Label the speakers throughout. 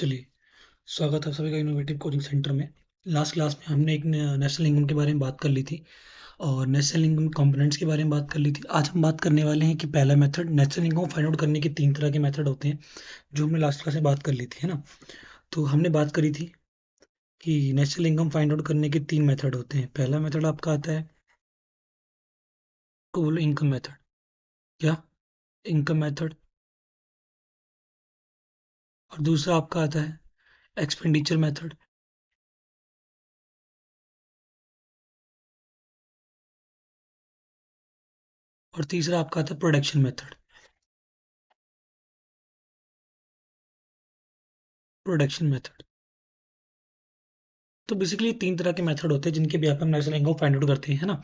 Speaker 1: चलिए, स्वागत है सभी का इनोवेटिव कोचिंग सेंटर में। लास्ट क्लास में हमने एक नेशनल इनकम के बारे में बात कर ली थी और नेशनल इनकम कंपोनेंट्स के बारे में बात कर ली थी। आज हम बात करने वाले हैं कि पहला method national income find out करने के 3 तरह के मेथड होते हैं, जो हमने लास्ट क्लास में बात कर ली थी, है ना? तो हमने बात करी थी कि नेशनल इनकम फाइंड आउट करने के 3 मेथड होते हैं। पहला मेथड आपका आता है, को बोलो इनकम मेथड। क्या? Income method. और दूसरा आपका आता है एक्सपेंडिचर मेथड। और तीसरा आपका आता है प्रोडक्शन मेथड। Production method. तो बेसिकली 3 तरह के मेथड होते हैं जिनके भी हम नेशनल इनकम फाइंड आउट करते हैं, है ना?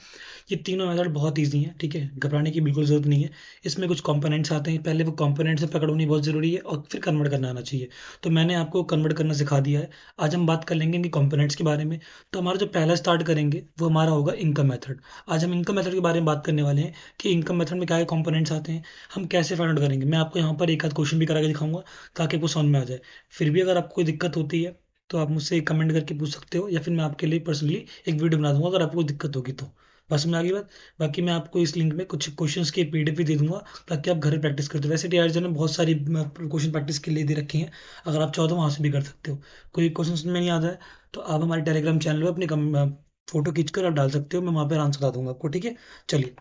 Speaker 1: ये तीनों मेथड बहुत ईजी हैं, ठीक है, घबराने की बिल्कुल ज़रूरत नहीं है। इसमें कुछ कंपोनेंट्स आते हैं, पहले वो कंपोनेंट से पकड़ होनी बहुत ज़रूरी है और फिर कन्वर्ट करना आना चाहिए। तो मैंने आपको कन्वर्ट करना सिखा दिया है। आज हम बात कर लेंगे इनके कंपोनेंट्स के बारे में। तो हमारा जो पहला स्टार्ट करेंगे वो हमारा होगा इनकम मेथड। आज हम इनकम मेथड के बारे में बात करने वाले हैं कि इनकम मेथड में क्या क्या कंपोनेंट्स आते हैं, हम कैसे फाइंड आउट करेंगे। मैं आपको यहाँ पर एक आध क्वेश्चन भी करा के दिखाऊंगा ताकि आपको समझ में आ जाए। फिर भी अगर आपको कोई दिक्कत होती है तो आप मुझसे कमेंट करके पूछ सकते हो, या फिर मैं आपके लिए पर्सनली एक वीडियो बना दूंगा अगर आपको कोई दिक्कत होगी तो। बस में आगे बात। बाकी मैं आपको इस लिंक में कुछ क्वेश्चंस की पीडीएफ भी दे दूंगा ताकि आप घर में प्रैक्टिस करते हो। वैसे टीआरजी ने बहुत सारी क्वेश्चन प्रैक्टिस के लिए दे रखी हैं, अगर आप चाहो तो वहाँ से भी कर सकते हो। कोई क्वेश्चन में नहीं आता है तो आप हमारे टेलीग्राम चैनल पर अपनी फोटो खींचकर आप डाल सकते हो, मैं वहाँ पर आंसर बता दूंगा आपको, ठीक है? चलिए,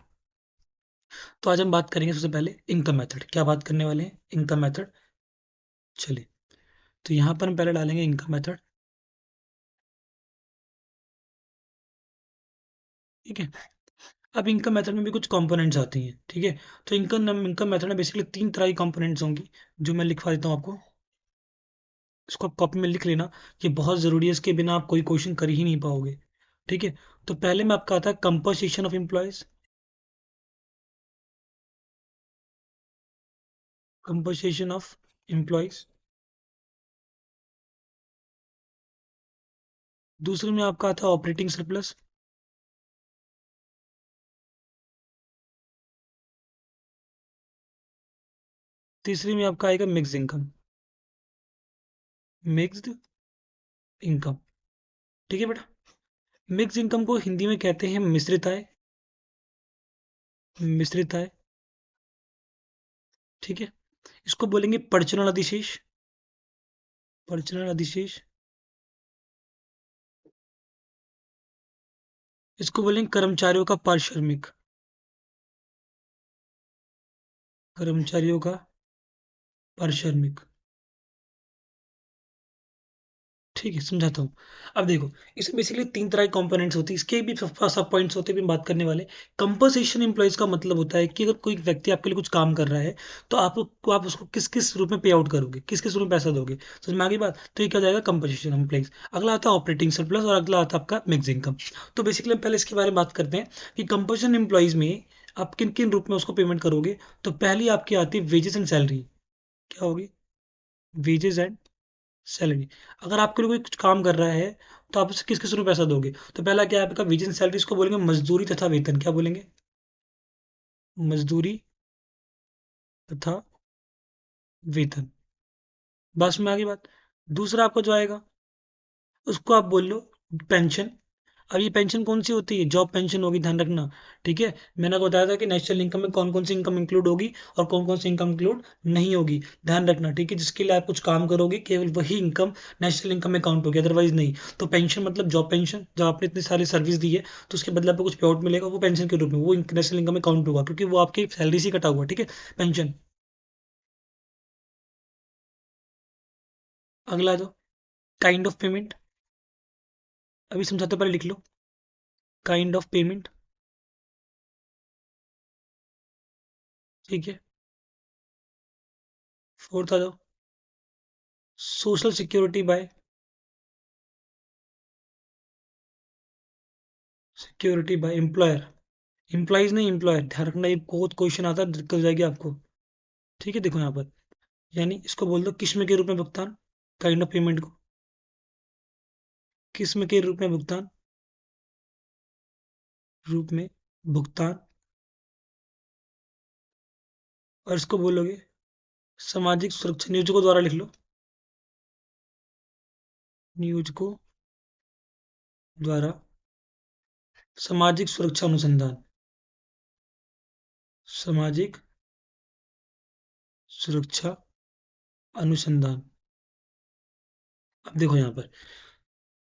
Speaker 1: तो आज हम बात करेंगे सबसे पहले इनकम मेथड। क्या बात करने वाले हैं? Income method. चलिए, तो यहाँ पर हम पहले डालेंगे इनकम मेथड, ठीक है। अब इनकम मेथड में भी कुछ कंपोनेंट्स आती हैं, ठीक है। तो इनकम इनकम मेथड में बेसिकली 3 तरह की कंपोनेंट्स होंगी, जो मैं लिखवा देता हूँ आपको। इसको आप कॉपी में लिख लेना, ये बहुत ज़रूरी है, इसके बिना आप कोई क्वेश्चन कर ही नहीं पाओगे, ठीक है। तो पहले में आपका आता है composition of employees. Composition of employees. दूसरे में आपका आता है ऑपरेटिंग सरप्लस। तीसरे में आपका आएगा मिक्स इनकम। मिक्स्ड इनकम, ठीक है बेटा। मिक्स इनकम को हिंदी में कहते हैं मिश्रित आय। मिश्रित आय, ठीक है। इसको बोलेंगे पर्चनल अधिशेष। पर्चनल अधिशेष। इसको बोलेंगे कर्मचारियों का पारिश्रमिक। कर्मचारियों का पारिश्रमिक, ठीक है, समझाता हूँ। अब देखो, इसमें बेसिकली 3 तरह के कंपोनेंट्स होती है, इसके भी सब सब पॉइंट्स होते हैं, भी हम बात करने वाले। कंपनसेशन एम्प्लॉइज का मतलब होता है कि अगर कोई व्यक्ति आपके लिए कुछ काम कर रहा है तो आप उसको किस किस रूप में पे आउट करोगे, किस किस रूप में पैसा दोगे। समझ में आ गई बात? तो ये क्या हो जाएगा, कंपनसेशन एम्प्लॉइज। अगला आता है ऑपरेटिंग सरप्लस और अगला आता है आपका मिक्स इनकम। तो बेसिकली हम पहले इसके बारे में बात करते हैं कि कंपनसेशन एम्प्लॉइज में आप किन किन रूप में उसको पेमेंट करोगे। तो पहली आपकी आती है वेजेस एंड सैलरी। क्या होगी? Wages and salary. अगर आपके लिए कोई कुछ काम कर रहा है तो आप उसे किस किस रूप में पैसा दोगे। तो पहला क्या है आपका वेज एंड सैलरी, इसको बोलेंगे मजदूरी तथा वेतन। क्या बोलेंगे? मजदूरी तथा वेतन। बस में आगे बात। दूसरा आपको जो आएगा उसको आप बोल लो पेंशन। अब ये पेंशन कौन सी होती है? जॉब पेंशन होगी, ध्यान रखना, ठीक है। मैंने आपको बताया था कि नेशनल इनकम में कौन कौन सी इनकम इंक्लूड होगी और कौन कौन सी इनकम इंक्लूड नहीं होगी, ध्यान रखना, ठीक है। जिसके लिए आप कुछ काम करोगे केवल वही इनकम नेशनल इनकम में काउंट होगी, अदरवाइज नहीं। तो पेंशन मतलब जॉब पेंशन, जब आपने इतनी सारी सर्विस दी है तो उसके बदले आपको कुछ पे आउट मिलेगा, वो पेंशन के रूप में, वो नेशनल इनकम में काउंट होगा क्योंकि वो आपकी सैलरी से कटा हुआ, ठीक है, पेंशन। अगला जो काइंड ऑफ पेमेंट, अभी समझाते पहले लिख लो। काइंड ऑफ पेमेंट, ठीक है। फोर्थ आ जाओ, social security bye, security by employer. Employees नहीं, एम्प्लॉयर, ध्यान रखना, ये बहुत क्वेश्चन आता है, दिक्कत हो जाएगी आपको, ठीक है। देखो यहाँ पर, यानी इसको बोल दो किस्म के रूप में भुगतान। काइंड ऑफ पेमेंट को किस्म के रूप में भुगतान, रूप में भुगतान। और इसको बोलोगे सामाजिक सुरक्षा नियोजकों द्वारा, लिख लो। नियोजकों द्वारा सामाजिक सुरक्षा अनुसंधान, सामाजिक सुरक्षा अनुसंधान। अब देखो यहाँ पर,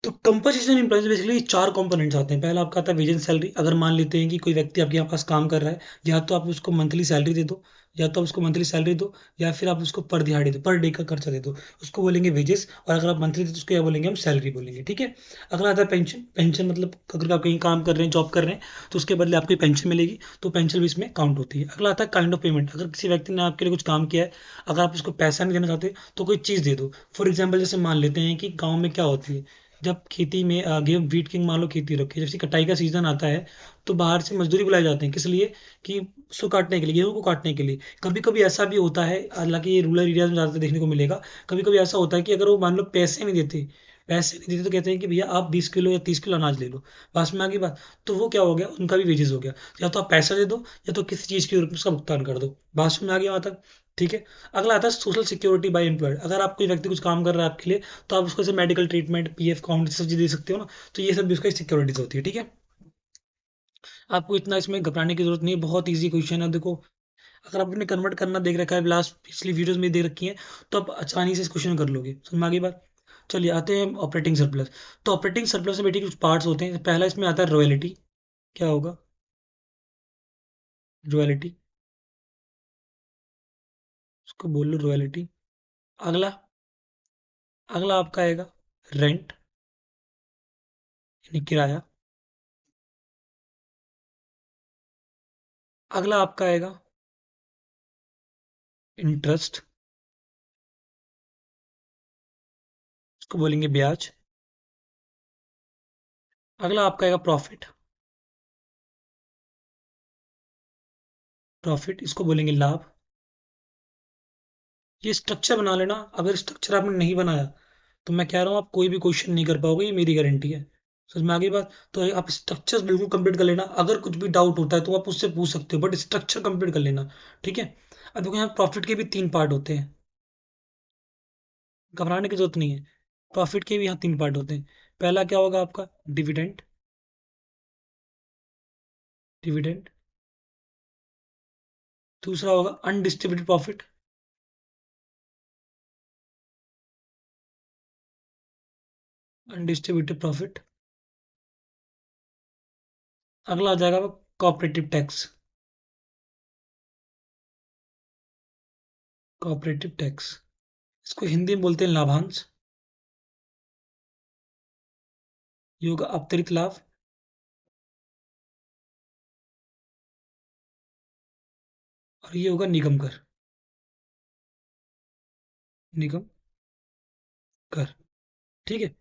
Speaker 1: तो कंपनसेशन एम्प्लॉइज बेसिकली चार कंपोनेंट्स आते हैं। पहला आपका आता है वेज एंड सैलरी। अगर मान लेते हैं कि कोई व्यक्ति आपके यहाँ पास काम कर रहा है, या तो आप उसको मंथली सैलरी दे दो, या तो आप उसको मंथली सैलरी दो, या फिर आप उसको पर दिहाड़ी दो, पर डे का खर्चा दे दो, उसको बोलेंगे वेजेस। और अगर आप मंथली दे तो उसको क्या बोलेंगे, हम सैलरी बोलेंगे, ठीक है। अगला आता है पेंशन। पेंशन मतलब अगर आप कहीं काम कर रहे हैं, जॉब कर रहे हैं, तो उसके बदले आपको पेंशन मिलेगी, तो पेंशन भी इसमें काउंट होती है। अगला आता है काइंड ऑफ पेमेंट। अगर किसी व्यक्ति ने आपके लिए कुछ काम किया है, अगर आप उसको पैसा नहीं देना चाहते तो कोई चीज़ दे दो। फॉर एग्जाम्पल जैसे मान लेते हैं कि गाँव में क्या होती है, जब खेती में गेहूं वीट की मान लो खेती रखी है, जैसे कटाई का सीजन आता है, तो बाहर से मजदूरी बुलाए जाते हैं, किस लिए, कि उसको काटने के लिए, गेहूं को काटने के लिए। कभी कभी ऐसा भी होता है, हालांकि ये रूरल एरियाज में ज़्यादातर देखने को मिलेगा, कभी कभी ऐसा होता है कि अगर वो मान लो पैसे नहीं देते तो कहते हैं कि भैया आप 20 किलो या 30 किलो अनाज ले लो। पास में आगे बात, तो वो क्या हो गया, उनका भी वेजेस हो गया। या तो आप पैसा दे दो, या तो किसी चीज़ के रूप में उसका भुगतान कर दो। बात में आ गया वहाँ तक, ठीक है। अगला आता है सोशल सिक्योरिटी बाय एम्प्लॉयड। अगर आप कोई व्यक्ति कुछ काम कर रहा है आपके लिए, तो आप उसको जैसे मेडिकल ट्रीटमेंट, पीएफ काउंट, सब चीज़ दे सकते हो ना। तो ये सब भी उसका सिक्योरिटीज होती है, ठीक है। आपको इतना इसमें घबराने की जरूरत नहीं है, बहुत ईजी क्वेश्चन है। देखो, अगर आपने कन्वर्ट करना देख रखा है, लास्ट पिछली वीडियोस में देख रखी है, तो आप आसानी से इस क्वेश्चन कर लोगे। समझ में आ गई बात। चलिए आते हैं ऑपरेटिंग सरप्लस। तो ऑपरेटिंग सरप्लस में बेटी कुछ पार्ट्स होते हैं। पहला इसमें आता है रॉयल्टी। क्या होगा, रॉयल्टी, उसको बोल लो रॉयल्टी। अगला, अगला आपका आएगा रेंट, यानी किराया। अगला आपका आएगा इंटरेस्ट, उसको बोलेंगे ब्याज। अगला आपका आएगा प्रॉफिट, प्रॉफिट इसको बोलेंगे लाभ। ये स्ट्रक्चर बना लेना। अगर स्ट्रक्चर आपने नहीं बनाया, तो मैं कह रहा हूँ आप कोई भी क्वेश्चन नहीं कर पाओगे, ये मेरी गारंटी है। समझ में आ गई बात। तो आप स्ट्रक्चर बिल्कुल कंप्लीट कर लेना। अगर कुछ भी डाउट होता है तो आप उससे पूछ सकते हो, बट स्ट्रक्चर कंप्लीट कर लेना, ठीक है। अब देखो, यहाँ प्रॉफिट के भी तीन पार्ट होते हैं, घबराने की जरूरत नहीं है। प्रॉफिट के भी यहाँ तीन पार्ट होते हैं। पहला क्या होगा आपका, डिविडेंड, डिविडेंड। दूसरा होगा अनडिस्ट्रीब्यूटेड प्रॉफिट, अनडिस्ट्रीब्यूटेड प्रॉफिट। अगला आ जाएगा कॉपरेटिव टैक्स, कॉपरेटिव टैक्स, इसको हिंदी में बोलते हैं लाभांश। ये होगा अतिरिक्त लाभ। और ये होगा निगम कर, निगम कर, ठीक है।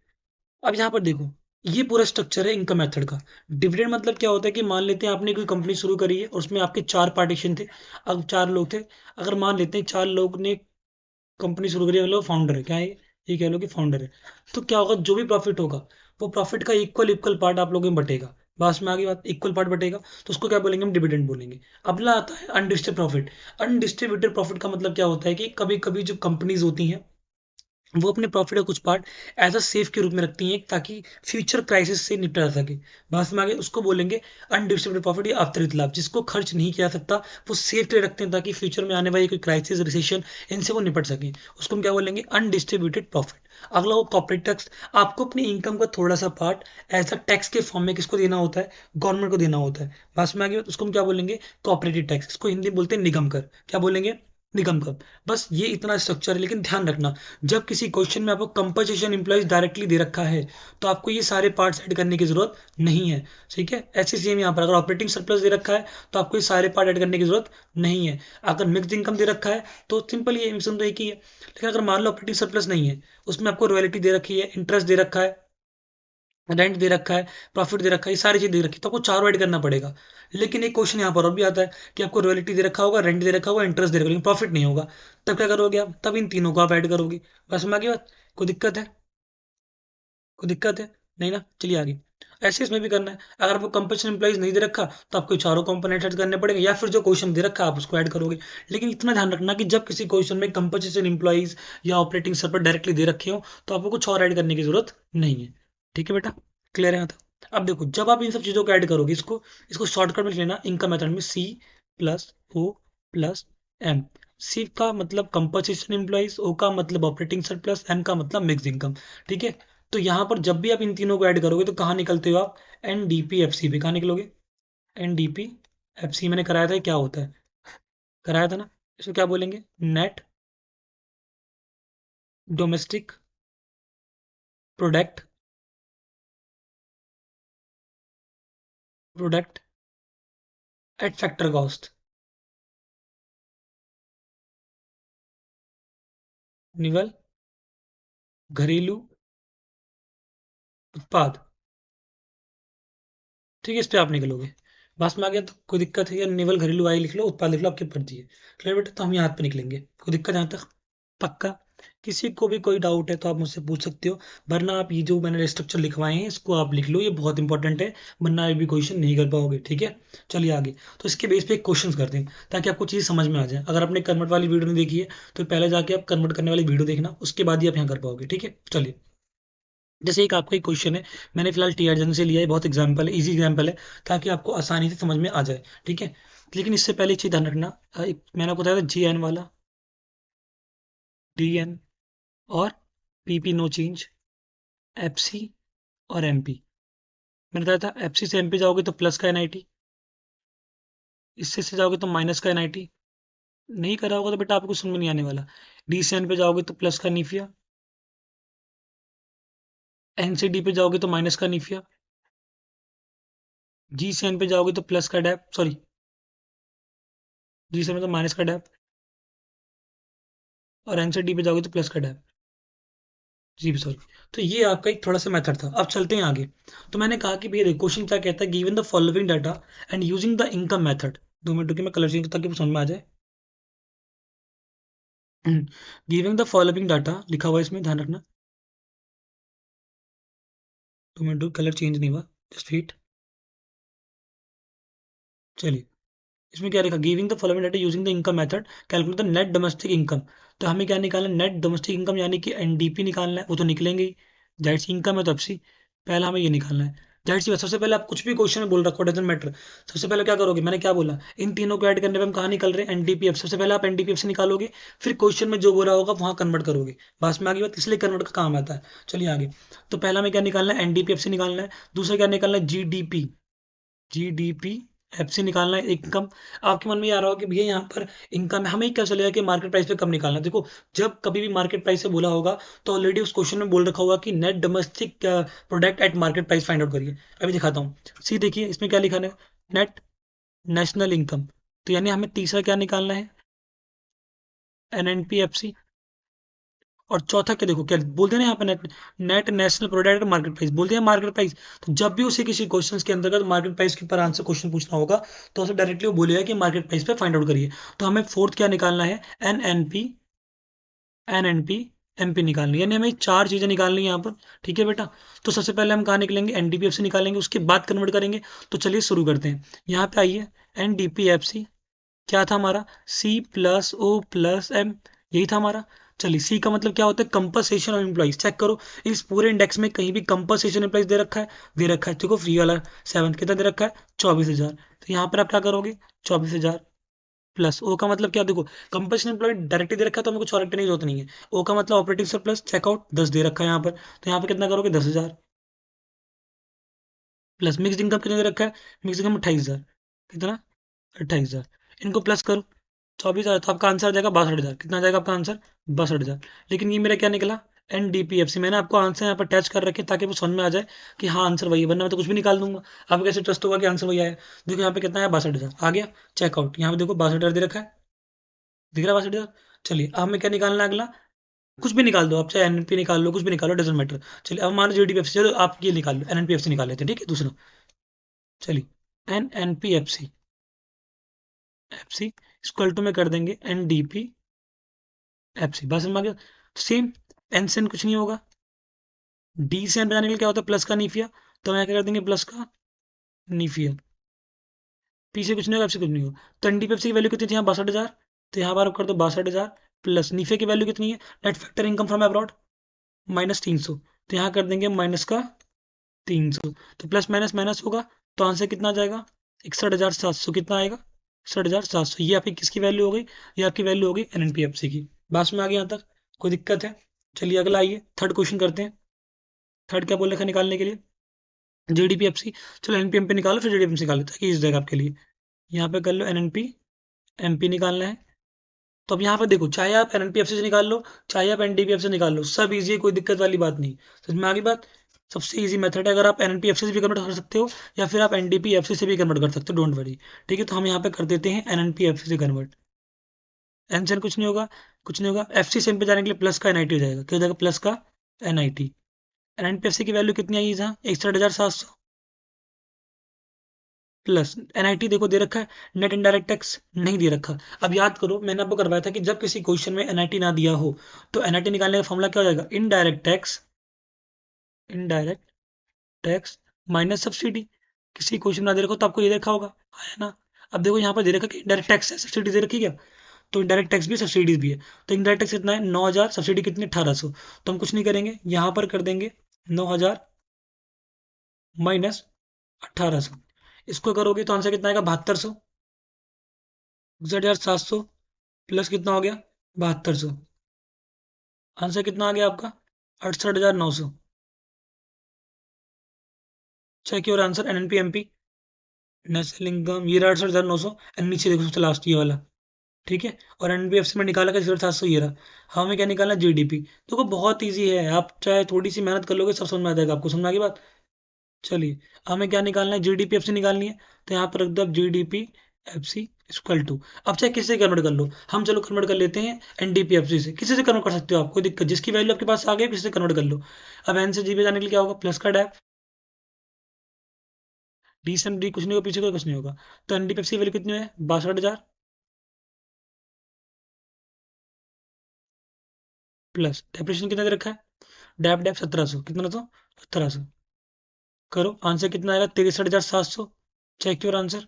Speaker 1: अब यहाँ पर देखो, ये पूरा स्ट्रक्चर है इनकम मेथड का। डिविडेंड मतलब क्या होता है कि मान लेते हैं आपने कोई कंपनी शुरू करी है और उसमें आपके चार पार्टीशन थे। अब चार लोग थे, अगर मान लेते हैं चार लोग ने कंपनी शुरू करी है, मतलब फाउंडर है, क्या है ये कह लो कि फाउंडर है। तो क्या होगा, जो भी प्रॉफिट होगा, वो प्रॉफिट का इक्वल इक्वल पार्ट आप लोगों में बटेगा। बस में आगे बात, इक्वल पार्ट बटेगा, तो उसको क्या बोलेंगे, हम डिविडेंड बोलेंगे। अगला आता है अनडिस्ट्रीब्यूटेड प्रॉफिट। अनडिस्ट्रीब्यूटेड प्रॉफिट का मतलब क्या होता है कि कभी कभी जो कंपनीज होती हैं, वो अपने प्रॉफिट का कुछ पार्ट एज अ सेफ के रूप में रखती हैं, ताकि फ्यूचर क्राइसिस से निपटा जा सके। बाद में आगे उसको बोलेंगे अनडिस्ट्रीब्यूटेड प्रॉफिट या अतिरिक्त लाभ, जिसको खर्च नहीं किया जा सकता, वो सेफ के लिए रखते हैं, ताकि फ्यूचर में आने वाली कोई क्राइसिस, रिसेशन, इनसे वो निपट सके। उसको हम क्या बोलेंगे, अनडिस्ट्रीब्यूटेड प्रॉफिट। अगला वो कॉर्पोरेट टैक्स। आपको अपनी इनकम का थोड़ा सा पार्ट एज अ टैक्स के फॉर्म में किसको देना होता है, गवर्नमेंट को देना होता है। बाद में आगे उसको हम क्या बोलेंगे, कॉर्पोरेटिव टैक्स, इसको हिंदी में बोलते हैं निगम कर। क्या बोलेंगे, निगम कर। बस ये इतना स्ट्रक्चर है, लेकिन ध्यान रखना, जब किसी क्वेश्चन में आपको कंपनसेशन एम्प्लॉइज डायरेक्टली दे रखा है, तो आपको ये सारे पार्ट्स ऐड करने की जरूरत नहीं है, ठीक है। ऐसे सेम यहाँ पर अगर ऑपरेटिंग सरप्लस दे रखा है, तो आपको ये सारे पार्ट ऐड करने की जरूरत नहीं है। अगर मिक्स्ड इनकम दे रखा है, तो सिंपल ये मिशन तो एक ही है। लेकिन अगर मान लो ऑपरेटिंग सरप्लस नहीं है, उसमें आपको रॉयल्टी दे रखी है, इंटरेस्ट दे रखा है, रेंट दे रखा है, प्रॉफिट दे रखा है, ये सारी चीज दे रखी है, तो आपको चारों ऐड करना पड़ेगा। लेकिन एक क्वेश्चन यहाँ पर और भी आता है कि आपको रॉयल्टी दे रखा होगा, रेंट दे रखा होगा, इंटरेस्ट दे रखा होगा, लेकिन प्रॉफिट नहीं होगा। तब क्या करोगे आप, तब इन तीनों को आप ऐड करोगे। बस में आगे बात, कोई दिक्कत है, कोई दिक्कत है, नहीं ना। चलिए आगे। ऐसे इसमें भी करना है। अगर आपको कंपल्सन एम्प्लॉइज नहीं दे रखा तो आपको चारों कंपोनेंट ऐड करने पड़ेंगे, या फिर जो क्वेश्चन दे रखा आप उसको ऐड करोगे। लेकिन इतना ध्यान रखना कि जब किसी क्वेश्चन में कंपल्सन एम्प्लॉइज या ऑपरेटिंग सर पर डायरेक्टली दे रखे हो तो आपको कुछ और ऐड करने की जरूरत नहीं है। ठीक है बेटा, क्लियर है यहाँ तक? अब देखो, जब आप इन सब चीजों को ऐड करोगे, इसको इसको शॉर्टकट में लिख लेना। इनकम मेथड में C plus O plus M. C का मतलब कंपल्सेशन एम्प्लॉइज, ओ का मतलब ऑपरेटिंग सर प्लस एम का मतलब मिक्स इनकम। ठीक है, तो यहाँ पर जब भी आप इन तीनों को ऐड करोगे तो कहाँ निकलते हो आप? एनडीपी पे कहाँ निकलोगे? एनडीपी मैंने कराया था, क्या होता है? कराया था ना? इसको क्या बोलेंगे? Net domestic product product at factor cost. निवल घरेलू उत्पाद। ठीक है, इस पे आप निकलोगे। बस में आ गया तो कोई दिक्कत है? या निवल घरेलू आई लिख लो, उत्पाद लिख लो, आपकी मर्जी है। क्लियर बेटा? तो हम यहाँ पे निकलेंगे, कोई दिक्कत यहाँ तक? पक्का? किसी को भी कोई डाउट है तो आप मुझसे पूछ सकते हो, वरना आप ये जो मैंने स्ट्रक्चर लिखवाए हैं इसको आप लिख लो, ये बहुत इंपॉर्टेंट है, वरना ये भी क्वेश्चन नहीं कर पाओगे। ठीक है, चलिए आगे। तो इसके बेस पे क्वेश्चन करते हैं ताकि आपको चीज़ समझ में आ जाए। अगर आपने कन्वर्ट वाली वीडियो नहीं देखी है तो पहले जाके आप कन्वर्ट करने वाली वीडियो देखना, उसके बाद ही आप यहाँ कर पाओगे। ठीक है, चलिए। जैसे एक आपका एक क्वेश्चन है, मैंने फिलहाल टी अर्जन से लिया है, बहुत एग्जाम्पल है, इजी एग्जाम्पल है, ताकि आपको आसानी से समझ में आ जाए। ठीक है, लेकिन इससे पहले एक चीज ध्यान रखना, मैंने आपको बताया था जी एन वाला, डी एन और P P no change, F C और एम पी। मैंने बताया था एफ सी से एम पी जाओगे तो प्लस का एनआईटी, इससे से जाओगे तो माइनस का एनआईटी। नहीं करा होगा तो बेटा आपको समझ में नहीं आने वाला। डी से एन पे जाओगे तो प्लस का निफिया, एन से डी पे जाओगे तो माइनस का निफिया, जी से एन पे जाओगे तो प्लस का डैप, सॉरी, जी से एन पे तो माइनस का डैप, और एन से डी पे जाओगे तो प्लस का डैप। जी सॉरी। तो ये आपका एक थोड़ा सा मेथड था। अब चलते हैं आगे। तो मैंने कहा कि भैया क्वेश्चन क्या कहता है, given the following data and using the income method. 2 minute रुकिए, मैं कलर चेंज ताकि समझ में आ जाए। गिविंग द फॉलोइंग डाटा लिखा हुआ है इसमें, ध्यान रखना। 2 मिनट, कलर चेंज नहीं हुआ, जस्ट वेट। चलिए, इसमें क्या लिखा? Giving the following data using the income method, calculate the net domestic income. तो हमें क्या निकालना है? नेट डोमेस्टिक इनकम, यानी कि एनडीपी निकालना है। वो तो निकलेंगे ही, जाहिर सी इनकम है तो एफसी। पहला हमें ये निकालना है, जाहिर सी बात। सबसे पहले आप कुछ भी क्वेश्चन में बोल रखो, डजंट मैटर। सबसे पहले क्या करोगे? मैंने क्या बोला? इन तीनों को ऐड करने पे हम कहाँ निकल रहे हैं? एनडीपीएफ। सबसे पहले आप एनडीपीएफ से निकालोगे, फिर क्वेश्चन में जो बोला होगा वहां कन्वर्ट करोगे। बस में आगे बात, इसलिए कन्वर्ट का काम आता है। चलिए आगे। तो पहला में क्या निकालना है? एनडीपीएफ से निकालना है। दूसरा क्या निकालना है? जीडीपी। जीडीपी एफ से निकालना है इनकम। आपके मन में ये आ रहा हो कि भैया यहाँ पर इनकम हमें क्या चलेगा कि मार्केट प्राइस पे कब निकालना है? देखो, जब कभी भी मार्केट प्राइस से बोला होगा तो ऑलरेडी उस क्वेश्चन में बोल रखा होगा कि net domestic product at market price find out करिए। अभी दिखाता हूँ। सी देखिए, इसमें क्या लिखा है? Net national income. तो यानी हमें तीसरा क्या निकालना है? एनएनपी। और चौथा क्या? देखो क्या बोलते हैं ना यहाँ पे, net net national product market price, बोलते हैं मार्केट प्राइस। तो जब भी उसे किसी क्वेश्चन के अंतर्गत मार्केट प्राइस के ऊपर आंसर क्वेश्चन पूछना होगा तो उसे डायरेक्टली वो बोलेगा कि मार्केट प्राइस पे फाइंड आउट करिए। तो हमें फोर्थ क्या निकालना है? N N P M P निकालनी है, यानी हमें चार चीजें निकालनी है यहाँ पर। ठीक है बेटा, तो सबसे पहले हम कहाँ निकलेंगे? एनडीपीएफ से निकालेंगे, उसके बाद कन्वर्ट करेंगे। तो चलिए शुरू करते हैं। यहाँ पे आइए, एनडीपीएफ क्या था हमारा? C plus O plus M, यही था हमारा। चलिए, सी का मतलब क्या होता है? Compensation of employees. चेक करो, इस पूरे इंडेक्स में कहीं भी कंपनसेशन एम्प्लॉइज दे रखा है? दे रखा है। देखो फ्री वाला 7 कितना दे रखा है? 24,000। तो यहाँ पर आप क्या करोगे? 24,000 प्लस ओ का मतलब क्या? देखो, कंपनसेशन एम्प्लॉय डायरेक्टली दे रखा है तो हमें कुछ और करने की जरूरत नहीं है। ओ का मतलब ऑपरेटिंग सर प्लस चेकआउट 10 दे रखा है यहाँ पर, तो यहाँ पर कितना करोगे? 10,000 प्लस मिक्स इनकम कितना दे रखा है? Mix income 28,000। कितना? 28,000। इनको प्लस करो, 24,000, तो आपका आंसर आ जाएगा 62,000। कितना आ जाएगा आपका आंसर? 62,000। लेकिन ये मेरा क्या निकला? एनडीपीएफसी। मैंने आपको आंसर यहाँ पर अटैच कर रखे ताकि वो समझ में आ जाए कि हाँ आंसर वही है, वरना मैं तो कुछ भी निकाल दूंगा। आपको कैसे ट्रस्ट होगा कि आंसर वही आया? देखो यहाँ पे कितना है? 62,000 आ गया। चेकआउट यहाँ पे देखो 62,000 दे रखा है, दिख रहा है 62,000। चलिए अब हमें क्या निकालना है अगला? कुछ भी निकाल दो आप, चाहे एनपी निकाल लो, कुछ भी निकालो, डजेंट मैटर। चलिए अब हमारा जीडीपीएफसी, चलो आप ये निकाल लो, एनएनपीएफसी निकाल लेते हैं। ठीक है, दूसरा। चलिए, एनएनपीएफसी एफसी इक्वल टू में कर देंगे एनडीपी एफसी। बस समझ गया? सेम, एन से कुछ नहीं होगा। डी से एन बनाने के लिए क्या होता है? प्लस का नीफिया। तो हम यहाँ क्या कर देंगे प्लस का नीफियर, पी से कुछ नहीं होगा, एफ से कुछ नहीं होगा। तो एनडीपीएफ की वैल्यू कितनी थी यहाँ 62,000, तो यहाँ पर आप कर दो 62,000 प्लस नीफे की वैल्यू कितनी है, net factor income from abroad -300, तो यहाँ कर देंगे माइनस का 300, तो प्लस माइनस माइनस होगा, तो आंसर कितना आ जाएगा 61,700, कितना आएगा 61,700। ये आपकी किसकी वैल्यू हो गई, ये आपकी वैल्यू हो गई एनएनपीएफसी की। बात में आ गया यहाँ तक, कोई दिक्कत है? चलिए अगला आइए, थर्ड क्वेश्चन करते हैं। थर्ड क्या बोल रखा है निकालने के लिए, जीडीपीएफसी। चलो एनपीएम पे निकालो फिर जीडीपीएफसी निकालो ताकि इस जाएगा आपके लिए। यहाँ पे कर लो एनएनपी, एमपी निकालना है। तो अब यहाँ पे देखो, चाहे आप एनएनपीएफसी से निकाल लो, चाहे आप एनडीपीएफ से निकाल लो, सब इजी है, कोई दिक्कत वाली बात नहीं। समझ में आ गई बात? सबसे इजी मेथड है, अगर आप एनएनपीएफसी से भी कन्वर्ट कर सकते हो या फिर आप एनडीपीएफसी से भी कन्वर्ट कर सकते हो, डोंट वरी। ठीक है, तो हम यहाँ पे कर देते हैं एनएनपीएफसी से कन्वर्ट। एन से कुछ नहीं होगा, कुछ नहीं होगा, एफसी से एम पे जाने के लिए प्लस का एनआईटी हो जाएगा, क्या हो जाएगा प्लस का एनआईटी। एनएनपीएफसी की वैल्यू कितनी आई यहाँ 61,700 प्लस एनआईटी देखो दे रखा है, नेट इनडायरेक्ट टैक्स नहीं दे रखा। अब याद करो मैंने आपको करवाया था कि जब किसी क्वेश्चन में एनआईटी ना दिया हो तो एनआईटी निकालने का फॉर्मूला क्या हो जाएगा, indirect tax, indirect tax minus subsidy. किसी क्वेश्चन ना दे रखा हो तो आपको ये देखा होगा, है ना? अब देखो यहाँ पर दे रखा कि इनडायरेक्ट टैक्स है, सब्सिडी दे रखी क्या, तो इनडायरेक्ट टैक्स भी सब्सिडीज भी है। तो इनडायरेक्ट टैक्स कितना है 9,000, सब्सिडी कितनी 1,800। तो हम कुछ नहीं करेंगे, यहाँ पर कर देंगे 9,000 माइनस 1,800, इसको करोगे तो आंसर कितना आएगा 7,200, 61,700 प्लस कितना हो गया 7,200, आंसर कितना आ गया आपका 68,900। Check your answer NNP national income, ये रहा 68,900, एंड नीचे देखो सबसे लास्ट ये वाला। ठीक है, और एनबीएफसी में निकाला का 700 ये रहा। हमें क्या निकालना जीडीपी। देखो बहुत इजी है, आप चाहे थोड़ी सी मेहनत कर लोगे सब समझ में आ जाएगा आपको, समझ में आ गई बात? चलिए, हमें क्या निकालना है जीडीपी एफ सी निकालनी है, तो यहाँ पर रख दो GDP F C equal to, अब चाहे किससे कन्वर्ट कर लो, हम चलो कन्वर्ट कर लेते हैं एनडीपी एफ सी से, किसी से कन्वर्ट कर सकते हो आप, कोई दिक्कत, जिसकी वैल्यू आपके पास आ गई किसी से कन्वर्ट कर लो। अब एन से जी पे जाने के लिए क्या होगा प्लस का डैप, डी से डी कुछ नहीं होगा, पीछे का कुछ नहीं होगा, तो एनडीपी एफ सी वैल्यू कितनी है 62,000 प्लस डेप्रिसिएशन कितना दे रखा है, डैप डैप 1,700, कितना तो 1,700, करो आंसर कितना आएगा 63,700। चेक योर आंसर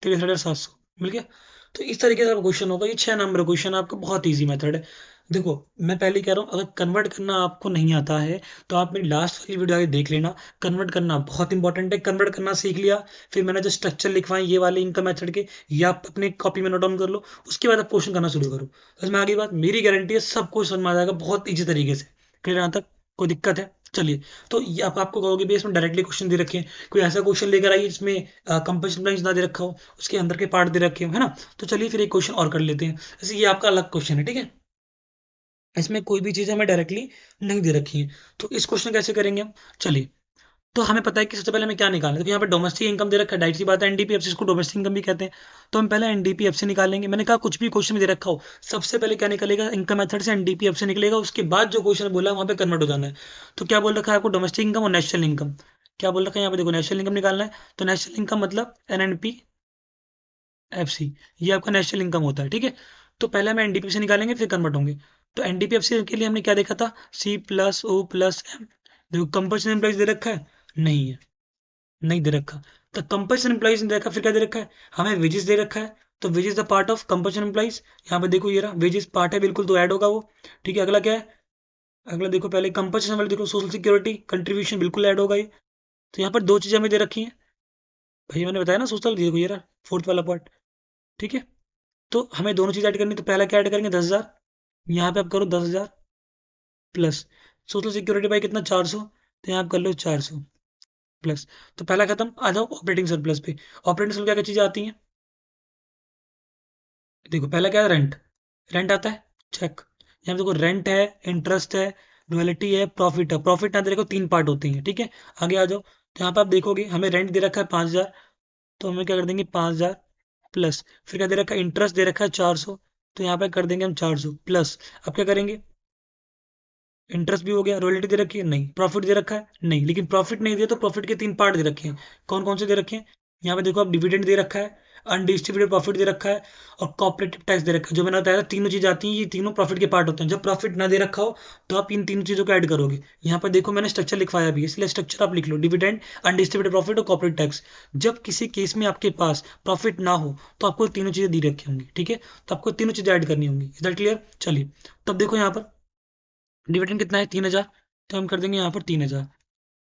Speaker 1: 63,700 मिल गया। तो इस तरीके का क्वेश्चन होगा, ये 6 नंबर क्वेश्चन आपका, बहुत इजी मेथड है। देखो मैं पहले कह रहा हूँ, अगर कन्वर्ट करना आपको नहीं आता है तो आप मेरी लास्ट वाली वीडियो आगे देख लेना। कन्वर्ट करना बहुत इंपॉर्टेंट है, कन्वर्ट करना सीख लिया, फिर मैंने जो स्ट्रक्चर लिखवाए ये वाले इनकम मेथड के, ये आप अपने कॉपी में नोट डाउन कर लो, उसके बाद आप क्वेश्चन करना शुरू करो। समझ में आ गई बात? मेरी गारंटी है सब कुछ समझ में आ जाएगा बहुत ईजी तरीके से। क्लियर यहाँ तक? कोई दिक्कत है? चलिए, तो ये आप आपको कहोगे भी इसमें डायरेक्टली क्वेश्चन दे रखे हैं, कोई ऐसा क्वेश्चन लेकर आइए जिसमें कंपल्सन प्राइस ना दे रखा हो, उसके अंदर के पार्ट दे रखे हो, है ना? तो चलिए फिर एक क्वेश्चन और कर लेते हैं, जैसे ये आपका अलग क्वेश्चन है, ठीक है, इसमें कोई भी चीज़ हमें डायरेक्टली नहीं दे रखी है, तो इस क्वेश्चन कैसे करेंगे हम? चलिए, तो हमें पता है कि सबसे पहले हमें क्या निकालना है, तो यहाँ पे डोमेस्टिक इनकम दे रखा है, डाइट सी बात है, एनडीपीएफसी इसको डोमेस्टिक इनकम भी कहते हैं, तो हम पहले एनडीपीएफसी निकालेंगे। मैंने कहा कुछ भी क्वेश्चन में दे रखा हो, सबसे पहले क्या निकलेगा, इनकम मेथड से एनडीपीएफसी निकलेगा, उसके बाद जो क्वेश्चन बोला है वहाँ पे कन्वर्ट हो जाना है। तो क्या बोल रखा है आपको, डोमेस्टिक इनकम और नेशनल इनकम। क्या बोल रखा है यहाँ पे, देखो नेशनल इनकम निकालना है, तो नेशनल इनकम मतलब एनएनपी एफसी, ये आपका नेशनल इनकम होता है, ठीक है। तो पहले हम एनडीपीएफसी निकालेंगे फिर कन्वर्ट होंगे। तो एनडीपीएफसी के लिए हमने क्या देखा था, C plus O plus M. देखो कंपल्सन एम्प्लॉइज दे रखा है, नहीं है, नहीं दे रखा। तो कंपल्सन एम्प्लॉइज ने देखा, फिर क्या दे रखा है, हमें वेजेस दे रखा है, तो wages the part of compulsion employees, यहाँ पे देखो ये रहा वेजेस पार्ट है बिल्कुल, तो ऐड होगा वो। ठीक है, अगला क्या है, अगला देखो पहले कंपल्सन वाले, देखो सोशल सिक्योरिटी कंट्रीब्यूशन बिल्कुल ऐड होगा ये। तो यहाँ पर दो चीजें हमें दे रखी हैं, भैया मैंने बताया ना सोशल, देखो ये रहा फोर्थ वाला पार्ट। ठीक है, तो हमें दोनों चीज ऐड करनी, तो पहला क्या ऐड करेंगे 10,000, यहाँ पे आप करो 10,000 प्लस सोशल सिक्योरिटी भाई कितना 400, तो यहाँ आप कर लो 400 प्लस। तो पहला खत्म, आ जाओ ऑपरेटिंग सरप्लस पे। ऑपरेटिंग सरप्लस क्या क्या चीजें आती हैं, देखो पहला क्या है, रेंट, रेंट आता है, चेक। यहाँ पे देखो रेंट है, इंटरेस्ट है, रॉयल्टी है, प्रॉफिट है। प्रॉफिट ना देखो 3 पार्ट होते हैं, ठीक है। आगे आ जाओ, तो यहाँ पे आप देखोगे हमें रेंट दे रखा है 5,000, तो हमें क्या कर देंगे 5,000 प्लस, फिर क्या दे रखा है, इंटरेस्ट दे रखा है 400, तो यहाँ पे कर देंगे हम 400 प्लस। अब क्या करेंगे, इंटरेस्ट भी हो गया, रॉयल्टी दे रखी है नहीं, प्रॉफिट दे रखा है नहीं, लेकिन प्रॉफिट नहीं दिया तो प्रॉफिट के 3 पार्ट दे रखे हैं, कौन कौन से दे रखे हैं, यहाँ पे देखो आप डिविडेंड दे रखा है, अनडिस्ट्रीब्यूटेड प्रॉफिट दे रखा है और कॉर्पोरेटिव टैक्स दे रखा है। जो मैंने बताया था तीनों चीज़ आती हैं, ये तीनों प्रॉफिट के पार्ट होते हैं। जब प्रॉफिट ना दे रखा हो तो आप इन तीनों चीज़ों को ऐड करोगे। यहाँ पर देखो मैंने स्ट्रक्चर लिखवाया भी है, इसलिए स्ट्रक्चर आप लिख लो, डिविडेंड, अनडिस्ट्रीब्यूटेड प्रॉफिट और कॉर्पोरेट टैक्स। जब किसी केस में आपके पास प्रॉफिट ना हो तो आपको तीनों चीज़ें दी रखी होंगी, ठीक है, तो आपको तीनों चीज़ें ऐड करनी होंगी। Is that clear? चलिए, तब देखो यहाँ पर डिविडेंड कितना है 3000, तो हम कर देंगे यहाँ पर 3000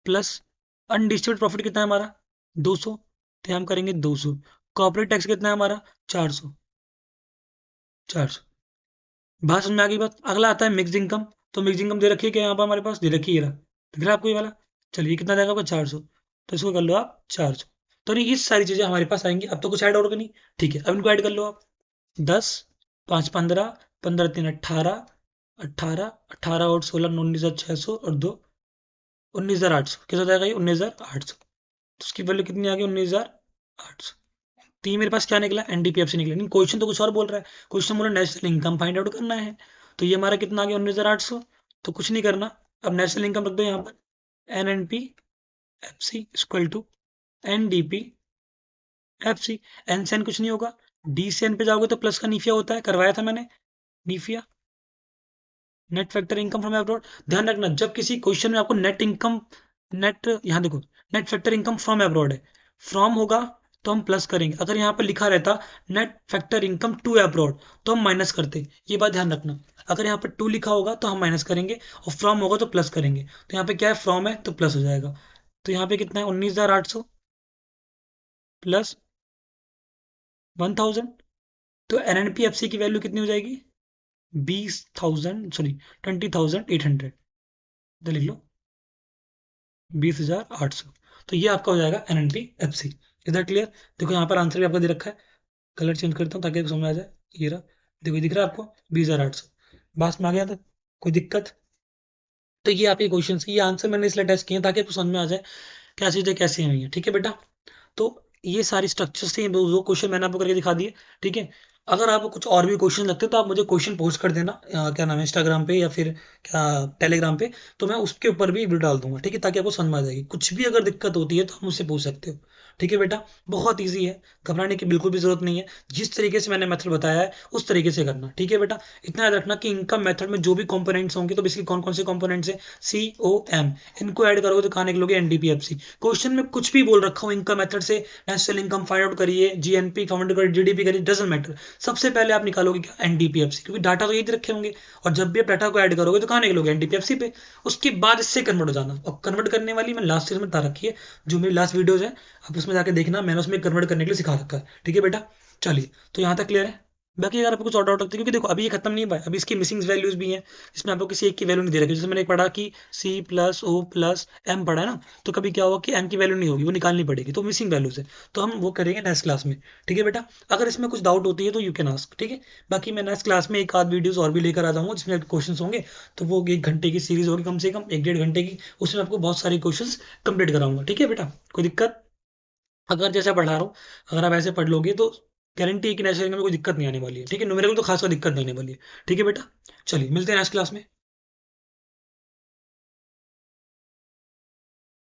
Speaker 1: प्लस अनडिस्ट्रीब्यूटेड प्रॉफिट कितना है हमारा 200, तो हम करेंगे 200। कॉर्पोरेट टैक्स कितना है हमारा 400, 400। बात समझ में आ गई बात? अगला आता है मिक्स इनकम। तो मिक्स इनकम दे रखी है क्या यहाँ पर हमारे पास? दे रखी है, ये रहा। दिख रहा है आपको ये वाला? चलिए कितना देगा आपका 400, तो इसको कर लो आप 400। तो ये सारी चीजें हमारे पास आएंगी। अब तो कुछ ऐड और नहीं, ठीक है, अब इनको ऐड कर लो आप। 10, 5 15, 15 3 18, 18 18 और 16 19,600 और 2 19,800। कितना हो जाएगा ये? 19,800। तो उसकी वैल्यू कितनी आ गई? 19,800। तो ये मेरे पास क्या निकला? एनडीपीएफ से निकला। नहीं, क्वेश्चन तो कुछ और बोल रहा है। क्वेश्चन बोला नेशनल इनकम फाइंड आउट करना है। तो ये हमारा कितना आ गया? 19,800। तो कुछ नहीं करना, अब नेशनल इनकम रख दो यहाँ पर। N N P F C equal to N D P F C. N से एन कुछ नहीं होगा, डी से एन पे जाओगे तो प्लस का नीफिया होता है, करवाया था मैंने NFIA, net factor income from abroad. ध्यान रखना, जब किसी क्वेश्चन में आपको नेट इनकम, नेट यहाँ देखो, net factor income from abroad है, फ्रॉम होगा तो हम प्लस करेंगे। अगर यहाँ पर लिखा रहता net factor income to abroad तो हम माइनस करते। ये बात ध्यान रखना, अगर यहाँ पर टू लिखा होगा तो हम माइनस करेंगे और फ्रॉम होगा तो प्लस करेंगे। तो यहाँ पे क्या है? फ्रॉम है तो प्लस हो जाएगा। तो यहाँ पे कितना है? 19,800 प्लस 1,000। तो एनएनपीएफसी की वैल्यू कितनी हो जाएगी? 20,000, सॉरी 20,800। तो लिख लो 20,800। तो ये आपका हो जाएगा एनएनपीएफसी। Is that clear? देखो यहाँ पर आंसर भी आपका दे रखा है। कलर चेंज करता हूँ ताकि आपको समझ में आ जाए। ये रहा, देखो ये दिख रहा है आपको 20,800। बात में आ गया था? कोई दिक्कत? तो ये आपके क्वेश्चन, ये आंसर मैंने इसलिए अटैच किए हैं ताकि आपको समझ में आ जाए क्या चीज़ें कैसी हुई हैं, ठीक है बेटा? तो ये सारी स्ट्रक्चर्स थे, दो क्वेश्चन मैंने आपको करके दिखा दिए, ठीक है। अगर आपको कुछ और भी क्वेश्चन लगते हैं तो आप मुझे क्वेश्चन पोस्ट कर देना, क्या नाम है, इंस्टाग्राम पे या फिर क्या टेलीग्राम पे, तो मैं उसके ऊपर भी वीडियो डाल दूंगा, ठीक है, ताकि आपको समझ में आ जाएगी। कुछ भी अगर दिक्कत होती है तो आप मुझसे पूछ सकते हो, ठीक है बेटा? बहुत ईजी है, घबराने की बिल्कुल भी जरूरत नहीं है। जिस तरीके से मैंने मेथड बताया है उस तरीके से करना, ठीक है बेटा? इतना याद रखना कि इनकम मेथड में जो भी कंपोनेंट्स होंगे, तो बेसिकली कौन कौन से कंपोनेंट्स है? सी ओ एम, इनको ऐड करोगे तो कहाँ निकलोगे? एनडीपीएफसी। क्वेश्चन में कुछ भी बोल रखा हो इनकम मेथड से नेशनल इनकम फाइंड आउट करिए, जीएनपी फाइंड आउट करिए, जीडीपी करिए, डजंट मैटर, सबसे पहले आप निकालोगे क्या? एनडीपीएफसी, क्योंकि डाटा तो यही रखे होंगे। और जब भी आप डाटा को ऐड करोगे तो कहाँ निकलोगे? एनडीपीएफसी पे। उसके बाद इससे कन्वर्ट हो जाना, और कन्वर्ट करने वाली मैं लास्ट ईयर में बता रखी है, जो मेरी लास्ट वीडियोज है आप उसमें जाके देखना, मैंने उसमें कन्वर्ट करने के लिए सिखा रखा है, ठीक है बेटा? चलिए, तो यहाँ तक क्लियर है? बाकी अगर आपको कुछ और डाउट होता है, क्योंकि देखो अभी ये खत्म नहीं हुआ है, अभी इसकी मिसिंग वैल्यूज भी हैं, इसमें आपको किसी एक की वैल्यू नहीं दे रखी। जैसे मैंने पढ़ा कि C plus O plus M पढ़ा है ना, तो कभी क्या होगा कि एम की वैल्यू नहीं होगी, वो निकालनी पड़ेगी, तो मिसिंग वैल्यूज है, तो हम वो करेंगे नेक्स्ट क्लास में, ठीक है बेटा? अगर इसमें कुछ डाउट होती है तो यू कैन आस्क, ठीक है? बाकी मैं नेक्स्ट क्लास में एक आध वीडियोस और भी लेकर आ जाऊंगा जिसमें क्वेश्चन होंगे, तो वो 1 घंटे की सीरीज होगी, कम से कम 1 डेढ़ घंटे की, उसमें आपको बहुत सारे क्वेश्चन कंप्लीट कराऊंगा, ठीक है बेटा? कोई दिक्कत? अगर जैसे पढ़ा रहा हूँ, अगर आप ऐसे पढ़ लोगे तो गारंटी है कि नेक्स्ट में कोई दिक्कत नहीं आने वाली है, ठीक है? न्यूमेरिकल तो खासकर दिक्कत नहीं आने वाली है, ठीक है बेटा? चलिए मिलते हैं नेक्स्ट क्लास में।